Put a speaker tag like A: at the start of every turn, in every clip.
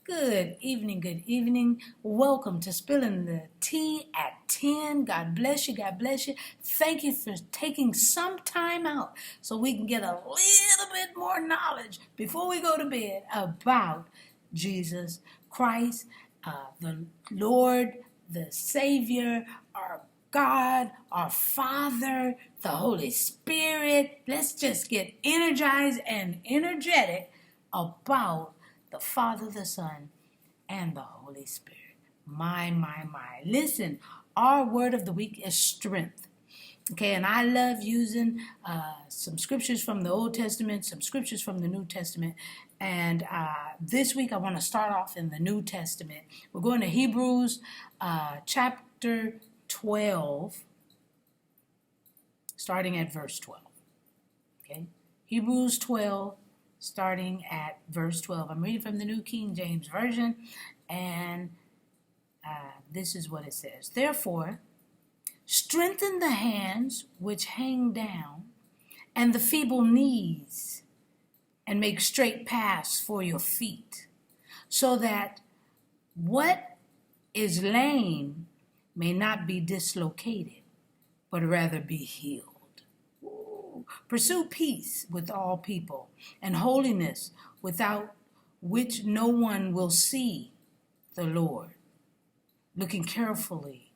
A: Good evening, good evening. Welcome to Spilling the Tea at 10. God bless you, God bless you. Thank you for taking some time out so we can get a little bit more knowledge before we go to bed about Jesus Christ, the Lord, the Savior, our God, our Father, the Holy Spirit. Let's just get energized and energetic about the Father, the Son, and the Holy Spirit. My. Listen, our word of the week is strength. Okay, and I love using some scriptures from the Old Testament, some scriptures from the New Testament. And this week I want to start off in the New Testament. We're going to Hebrews chapter 12, starting at verse 12. Okay, Hebrews 12, starting at verse 12. I'm reading from the New King James Version, and this is what it says. Therefore, strengthen the hands which hang down, and the feeble knees, and make straight paths for your feet, so that what is lame may not be dislocated, but rather be healed. Pursue peace with all people and holiness, without which no one will see the Lord. Looking carefully,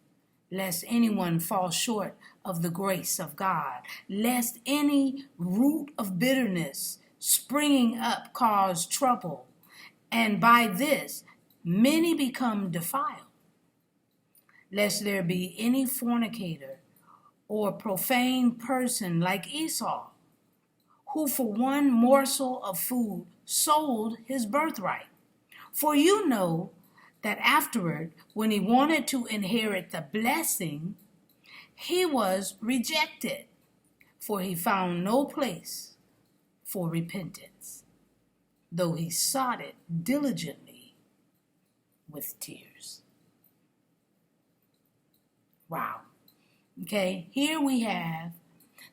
A: lest anyone fall short of the grace of God, lest any root of bitterness springing up cause trouble, and by this many become defiled. Lest there be any fornicator or profane person like Esau, who for one morsel of food sold his birthright. For you know that afterward, when he wanted to inherit the blessing, he was rejected, for he found no place for repentance, though he sought it diligently with tears. Wow. Okay, here we have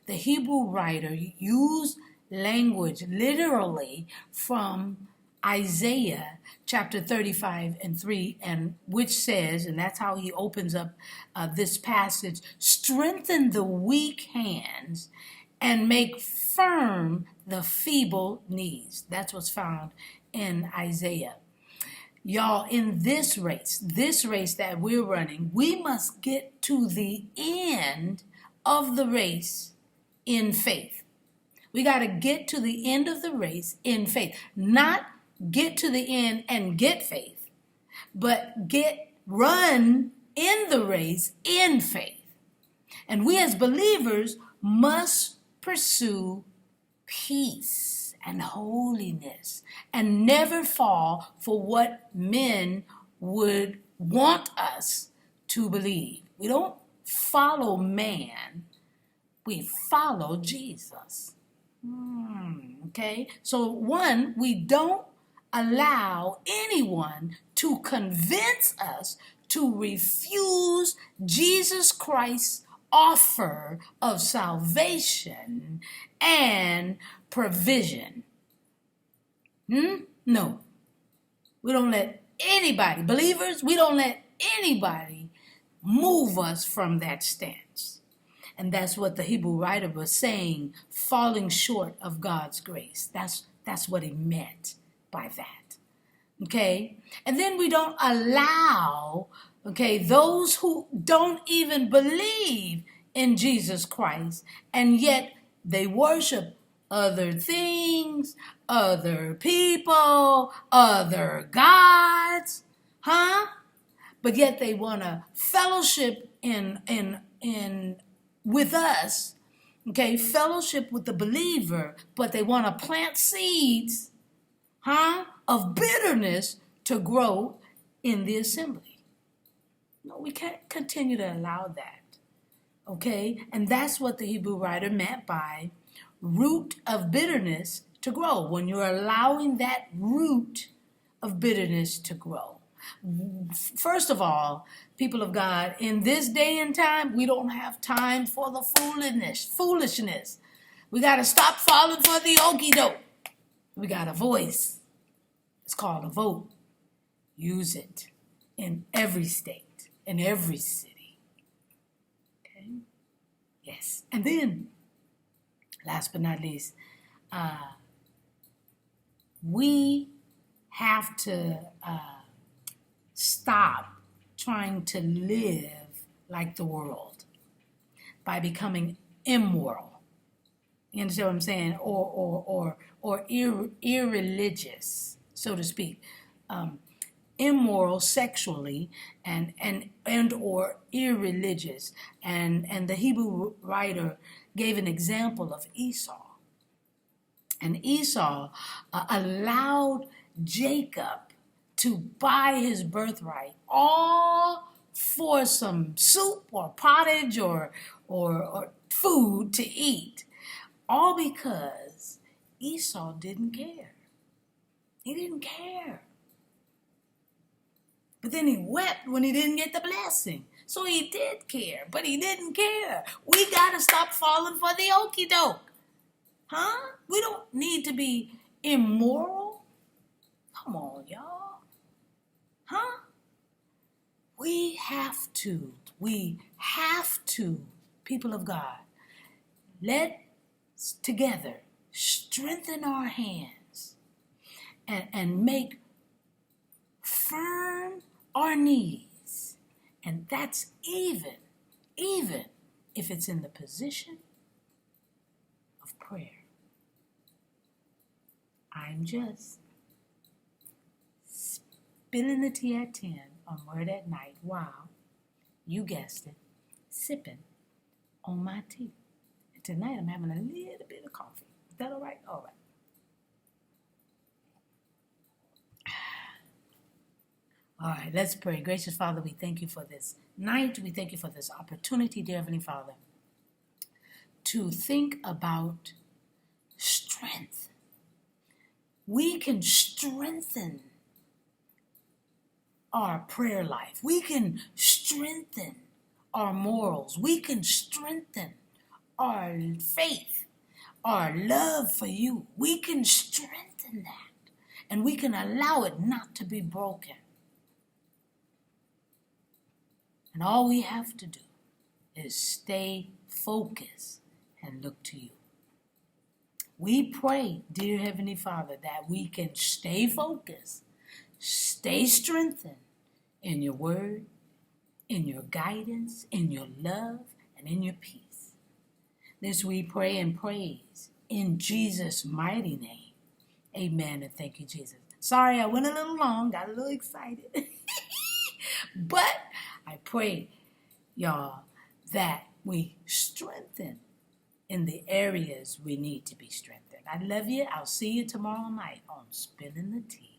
A: the Hebrew writer use language literally from Isaiah chapter 35 and 3, and which says, and that's how he opens up this passage, strengthen the weak hands and make firm the feeble knees. That's what's found in Isaiah. Y'all, in this race that we're running, we must get to the end of the race in faith. We got to get to the end of the race in faith. Not get to the end and get faith, but run in the race in faith. And we as believers must pursue peace and holiness, and never fall for what men would want us to believe. We don't follow man, we follow Jesus. Okay, so one, we don't allow anyone to convince us to refuse Jesus Christ's offer of salvation and provision. No. We don't let anybody, believers, we don't let anybody move us from that stance. And that's what the Hebrew writer was saying, falling short of God's grace. That's what he meant by that. Okay? And then we don't allow, those who don't even believe in Jesus Christ, and yet they worship other things, other people, other gods, But yet they want to fellowship in with us, fellowship with the believer, but they want to plant seeds, of bitterness to grow in the assembly. No, we can't continue to allow that, And that's what the Hebrew writer meant by root of bitterness to grow, when you're allowing that root of bitterness to grow. First of all, people of God, in this day and time, we don't have time for the foolishness. We got to stop falling for the okie doke. We got a voice. It's called a vote. use it in every state, in every city. Okay? Yes. And then, last but not least, we have to stop trying to live like the world by becoming immoral. You understand what I'm saying? Or irreligious, so to speak. Immoral sexually and or irreligious. And the Hebrew writer gave an example of Esau. And Esau allowed Jacob to buy his birthright, all for some soup or pottage or food to eat, all because Esau didn't care. He didn't care. But then he wept when he didn't get the blessing. So he did care, but he didn't care. We got to stop falling for the okie doke. Huh? We don't need to be immoral. Come on, y'all. Huh? We have to, people of God, let's together strengthen our hands and make firm our knees. And that's even if it's in the position of prayer. I'm just spilling the tea at 10 on Word at Night while, you guessed it, sipping on my tea. And tonight I'm having a little bit of coffee. Is that all right? All right. All right, let's pray. Gracious Father, we thank you for this night. We thank you for this opportunity, dear Heavenly Father, to think about strength. We can strengthen our prayer life. We can strengthen our morals. We can strengthen our faith, our love for you. We can strengthen that, and we can allow it not to be broken. And all we have to do is stay focused and look to you. We pray, dear Heavenly Father, that we can stay focused, stay strengthened in your word, in your guidance, in your love, and in your peace. This we pray and praise in Jesus' mighty name. Amen, and thank you, Jesus. Sorry, I went a little long, got a little excited. But I pray, y'all, that we strengthen in the areas we need to be strengthened. I love you. I'll see you tomorrow night on Spilling the Tea.